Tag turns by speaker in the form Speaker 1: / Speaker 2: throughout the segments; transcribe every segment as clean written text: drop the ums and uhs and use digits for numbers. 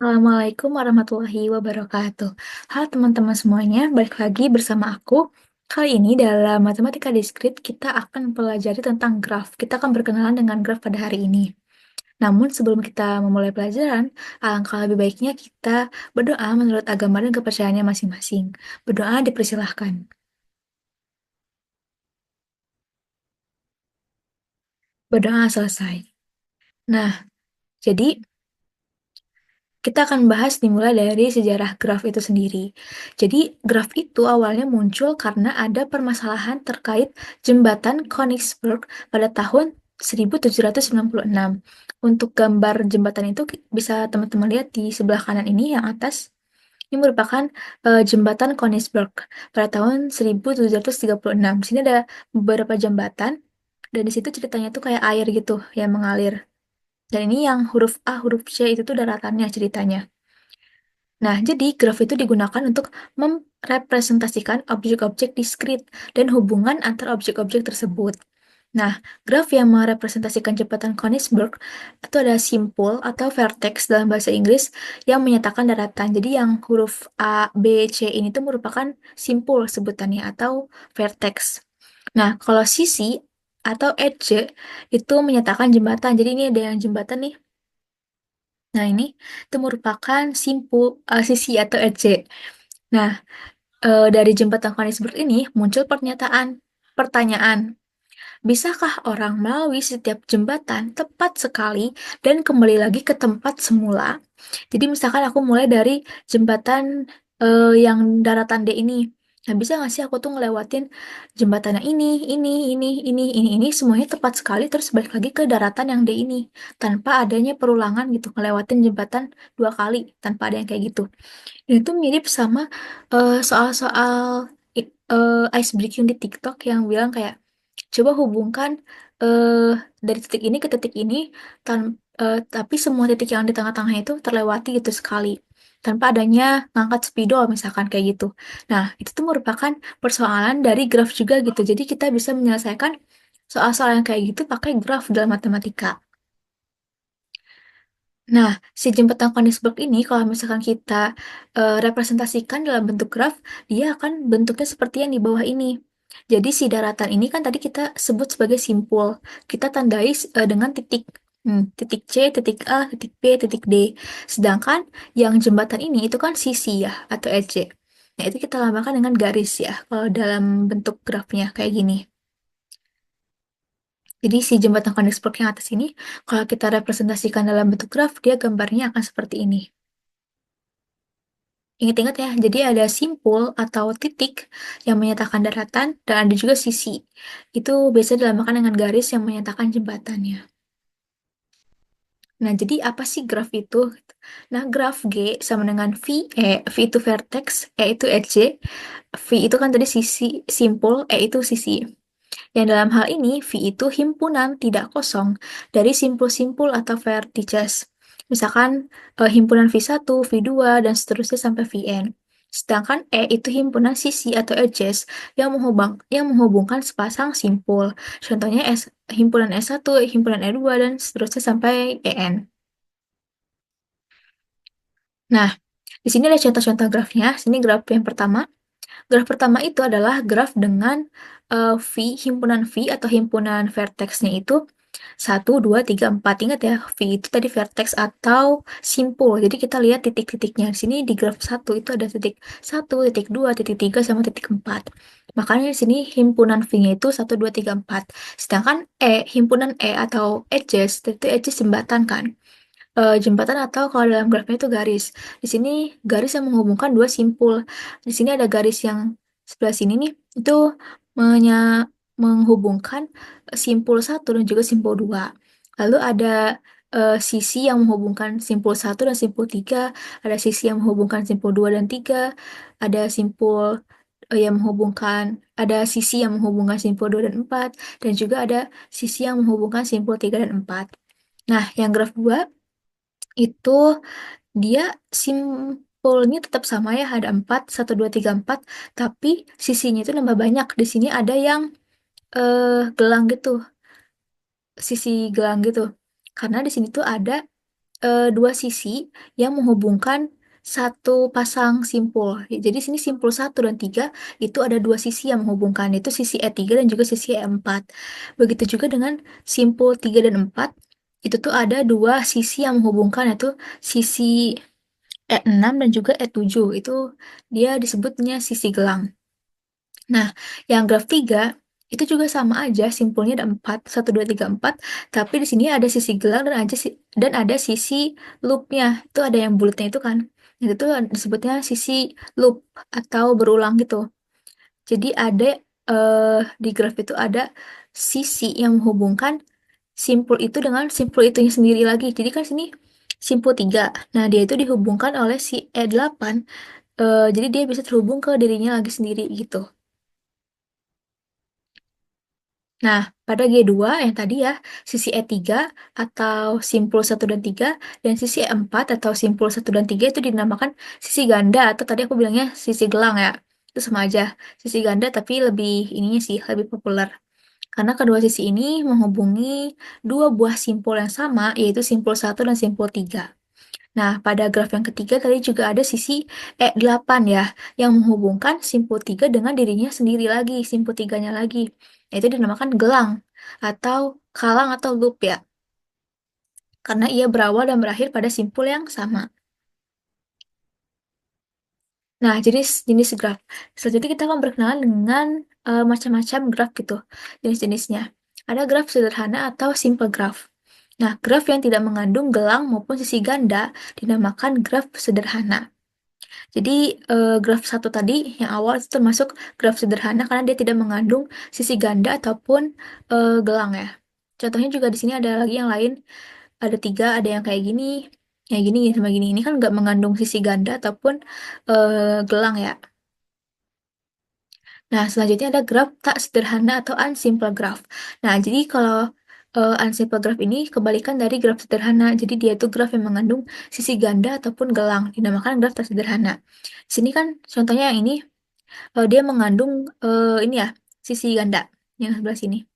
Speaker 1: Assalamualaikum warahmatullahi wabarakatuh. Halo teman-teman semuanya, balik lagi bersama aku. Kali ini dalam Matematika Diskrit kita akan mempelajari tentang graf. Kita akan berkenalan dengan graf pada hari ini. Namun sebelum kita memulai pelajaran, alangkah lebih baiknya kita berdoa menurut agama dan kepercayaannya masing-masing. Berdoa dipersilahkan. Berdoa selesai. Nah, jadi kita akan bahas dimulai dari sejarah graf itu sendiri. Jadi, graf itu awalnya muncul karena ada permasalahan terkait jembatan Königsberg pada tahun 1796. Untuk gambar jembatan itu bisa teman-teman lihat di sebelah kanan ini yang atas. Ini merupakan jembatan Königsberg pada tahun 1736. Di sini ada beberapa jembatan dan di situ ceritanya tuh kayak air gitu yang mengalir. Dan ini yang huruf A, huruf C itu tuh daratannya ceritanya. Nah, jadi graf itu digunakan untuk merepresentasikan objek-objek diskrit dan hubungan antar objek-objek tersebut. Nah, graf yang merepresentasikan jembatan Königsberg itu ada simpul atau vertex dalam bahasa Inggris yang menyatakan daratan. Jadi yang huruf A, B, C ini tuh merupakan simpul sebutannya atau vertex. Nah, kalau sisi atau edge itu menyatakan jembatan. Jadi ini ada yang jembatan nih. Nah, ini itu merupakan simpul sisi atau edge. Nah, dari jembatan Königsberg ini muncul pertanyaan, bisakah orang melalui setiap jembatan tepat sekali dan kembali lagi ke tempat semula? Jadi misalkan aku mulai dari jembatan yang daratan D ini. Nah, bisa nggak sih aku tuh ngelewatin jembatannya ini, semuanya tepat sekali terus balik lagi ke daratan yang D ini tanpa adanya perulangan gitu, ngelewatin jembatan dua kali tanpa ada yang kayak gitu. Dan itu mirip sama soal-soal ice breaking di TikTok yang bilang kayak coba hubungkan dari titik ini ke titik ini tapi semua titik yang di tengah-tengah itu terlewati gitu sekali tanpa adanya ngangkat spidol misalkan kayak gitu. Nah, itu tuh merupakan persoalan dari graf juga gitu. Jadi kita bisa menyelesaikan soal-soal yang kayak gitu pakai graf dalam matematika. Nah, si jembatan Königsberg ini kalau misalkan kita representasikan dalam bentuk graf, dia akan bentuknya seperti yang di bawah ini. Jadi si daratan ini kan tadi kita sebut sebagai simpul. Kita tandai dengan titik. Titik C, titik A, titik B, titik D. Sedangkan yang jembatan ini itu kan sisi ya, atau edge. Nah, itu kita lambangkan dengan garis ya, kalau dalam bentuk grafnya kayak gini. Jadi si jembatan Königsberg yang atas ini, kalau kita representasikan dalam bentuk graf, dia gambarnya akan seperti ini. Ingat-ingat ya, jadi ada simpul atau titik yang menyatakan daratan, dan ada juga sisi. Itu biasa dilambangkan dengan garis yang menyatakan jembatannya. Nah, jadi apa sih graf itu? Nah, graf G sama dengan VE. V itu vertex, E itu edge. V itu kan tadi sisi, simpul, E itu sisi. Yang dalam hal ini, V itu himpunan tidak kosong dari simpul-simpul atau vertices. Misalkan himpunan V1, V2, dan seterusnya sampai Vn. Sedangkan E itu himpunan sisi atau edges yang menghubungkan sepasang simpul. Contohnya himpunan S1, himpunan E2, dan seterusnya sampai En. Nah, di sini ada contoh-contoh grafnya. Sini graf yang pertama. Graf pertama itu adalah graf dengan V, himpunan V atau himpunan vertexnya itu 1, 2, 3, 4. Ingat ya, V itu tadi vertex atau simpul. Jadi kita lihat titik-titiknya. Di sini di graf 1 itu ada titik 1, titik 2, titik 3, sama titik 4. Makanya di sini himpunan V-nya itu 1, 2, 3, 4. Sedangkan himpunan E atau edges, itu edges jembatan kan. Jembatan atau kalau dalam grafnya itu garis. Di sini garis yang menghubungkan dua simpul. Di sini ada garis yang sebelah sini nih, itu menghubungkan simpul satu dan juga simpul dua. Lalu ada sisi yang menghubungkan simpul satu dan simpul tiga, ada sisi yang menghubungkan simpul dua dan tiga, ada simpul yang menghubungkan, ada sisi yang menghubungkan simpul dua dan empat, dan juga ada sisi yang menghubungkan simpul tiga dan empat. Nah, yang graf 2 itu dia simpulnya tetap sama ya, ada 4, 1, 2, 3, 4, tapi sisinya itu nambah banyak. Di sini ada yang gelang gitu, sisi gelang gitu. Karena di sini tuh ada dua sisi yang menghubungkan satu pasang simpul. Jadi sini simpul 1 dan 3 itu ada dua sisi yang menghubungkan, yaitu sisi E3 dan juga sisi E4. Begitu juga dengan simpul 3 dan 4, itu tuh ada dua sisi yang menghubungkan, yaitu sisi E6 dan juga E7. Itu dia disebutnya sisi gelang. Nah, yang graf 3 itu juga sama aja, simpulnya ada 4, 1, 2, 3, 4, tapi di sini ada sisi gelang dan ada sisi loopnya. Itu ada yang bulatnya itu kan. Itu tuh disebutnya sisi loop atau berulang gitu. Jadi ada di graf itu ada sisi yang menghubungkan simpul itu dengan simpul itunya sendiri lagi. Jadi kan sini simpul 3. Nah, dia itu dihubungkan oleh si E8. Jadi dia bisa terhubung ke dirinya lagi sendiri gitu. Nah, pada G2 yang tadi ya, sisi E3 atau simpul 1 dan 3 dan sisi E4 atau simpul 1 dan 3 itu dinamakan sisi ganda atau tadi aku bilangnya sisi gelang ya. Itu sama aja, sisi ganda tapi lebih ininya sih, lebih populer. Karena kedua sisi ini menghubungi dua buah simpul yang sama, yaitu simpul 1 dan simpul 3. Nah, pada graf yang ketiga tadi juga ada sisi E8 ya, yang menghubungkan simpul 3 dengan dirinya sendiri lagi, simpul 3-nya lagi. Itu dinamakan gelang atau kalang atau loop ya, karena ia berawal dan berakhir pada simpul yang sama. Nah, jenis-jenis graf. Selanjutnya kita akan berkenalan dengan macam-macam graf gitu, jenis-jenisnya. Ada graf sederhana atau simple graph. Nah, graf yang tidak mengandung gelang maupun sisi ganda dinamakan graf sederhana. Jadi graf satu tadi yang awal itu termasuk graf sederhana karena dia tidak mengandung sisi ganda ataupun gelang ya. Contohnya juga di sini ada lagi yang lain, ada 3, ada yang kayak gini sama gini. Ini kan nggak mengandung sisi ganda ataupun gelang ya. Nah, selanjutnya ada graf tak sederhana atau unsimple graph. Nah, jadi kalau unsimple graph ini kebalikan dari graf sederhana. Jadi dia itu graf yang mengandung sisi ganda ataupun gelang, dinamakan graf tak sederhana. Di sini kan contohnya yang ini dia mengandung ini ya, sisi ganda yang sebelah sini.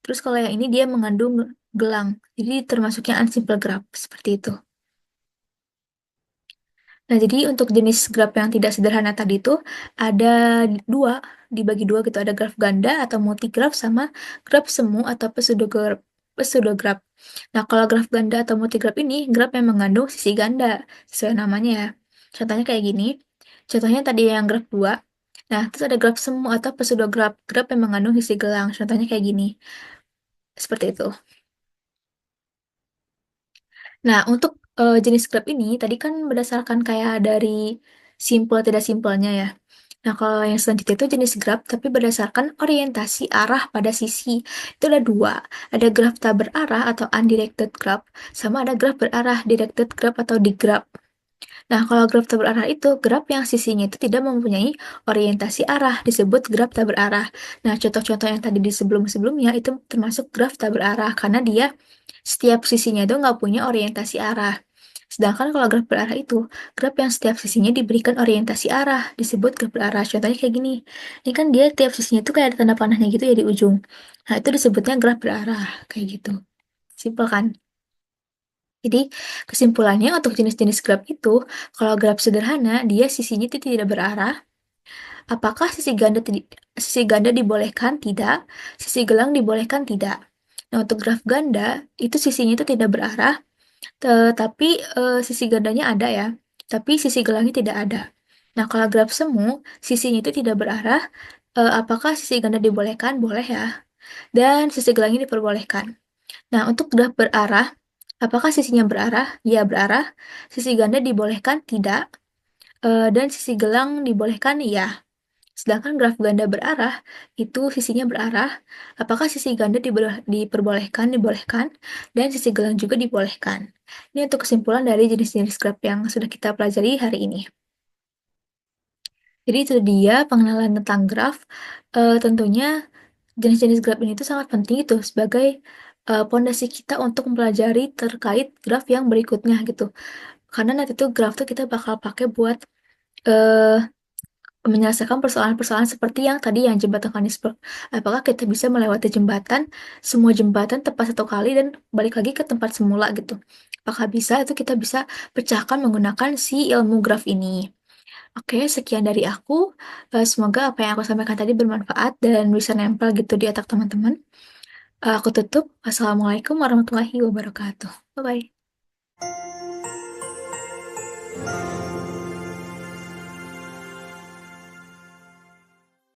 Speaker 1: Terus kalau yang ini dia mengandung gelang. Jadi termasuknya unsimple graph seperti itu. Nah, jadi untuk jenis graf yang tidak sederhana tadi itu ada dua, dibagi dua gitu. Ada graf ganda atau multigraf sama graf semu atau pseudograf. Nah, kalau graf ganda atau multigraf ini graf yang mengandung sisi ganda sesuai namanya ya. Contohnya kayak gini. Contohnya tadi yang graf 2. Nah, terus ada graf semu atau pseudograf, graf yang mengandung sisi gelang. Contohnya kayak gini. Seperti itu. Nah, untuk jenis grab ini tadi kan berdasarkan kayak dari simpel tidak simpelnya ya. Nah, kalau yang selanjutnya itu jenis grab tapi berdasarkan orientasi arah pada sisi. Itu ada dua. Ada graf tak berarah atau undirected graph, sama ada graf berarah directed graph atau digraph. Nah, kalau graf tak berarah itu graf yang sisinya itu tidak mempunyai orientasi arah, disebut graf tak berarah. Nah, contoh-contoh yang tadi di sebelum-sebelumnya itu termasuk graf tak berarah karena dia setiap sisinya itu nggak punya orientasi arah. Sedangkan kalau graf berarah itu, graf yang setiap sisinya diberikan orientasi arah, disebut graf berarah. Contohnya kayak gini. Ini kan dia tiap sisinya itu kayak ada tanda panahnya gitu ya di ujung. Nah, itu disebutnya graf berarah, kayak gitu. Simpel kan? Jadi, kesimpulannya untuk jenis-jenis graf itu, kalau graf sederhana, dia sisinya itu tidak berarah. Apakah sisi ganda dibolehkan? Tidak. Sisi gelang dibolehkan? Tidak. Nah, untuk graf ganda, itu sisinya itu tidak berarah, tetapi sisi gandanya ada ya, tapi sisi gelangnya tidak ada. Nah, kalau graf semu, sisinya itu tidak berarah, apakah sisi ganda dibolehkan? Boleh ya. Dan sisi gelangnya diperbolehkan. Nah, untuk graf berarah, apakah sisinya berarah? Ya, berarah. Sisi ganda dibolehkan? Tidak. Dan sisi gelang dibolehkan? Ya. Sedangkan graf ganda berarah, itu sisinya berarah. Apakah sisi ganda diperbolehkan? Dibolehkan. Dan sisi gelang juga dibolehkan. Ini untuk kesimpulan dari jenis-jenis graf yang sudah kita pelajari hari ini. Jadi itu dia pengenalan tentang graf. Tentunya jenis-jenis graf ini tuh sangat penting itu sebagai pondasi kita untuk mempelajari terkait graf yang berikutnya gitu. Karena nanti tuh graf tuh kita bakal pakai buat eh, menyelesaikan persoalan-persoalan seperti yang tadi yang jembatan Konigsberg. Apakah kita bisa melewati jembatan, semua jembatan tepat satu kali dan balik lagi ke tempat semula gitu. Apakah bisa? Itu kita bisa pecahkan menggunakan si ilmu graf ini. Oke, sekian dari aku. Semoga apa yang aku sampaikan tadi bermanfaat dan bisa nempel gitu di otak teman-teman. Aku tutup. Wassalamualaikum warahmatullahi wabarakatuh. Bye-bye.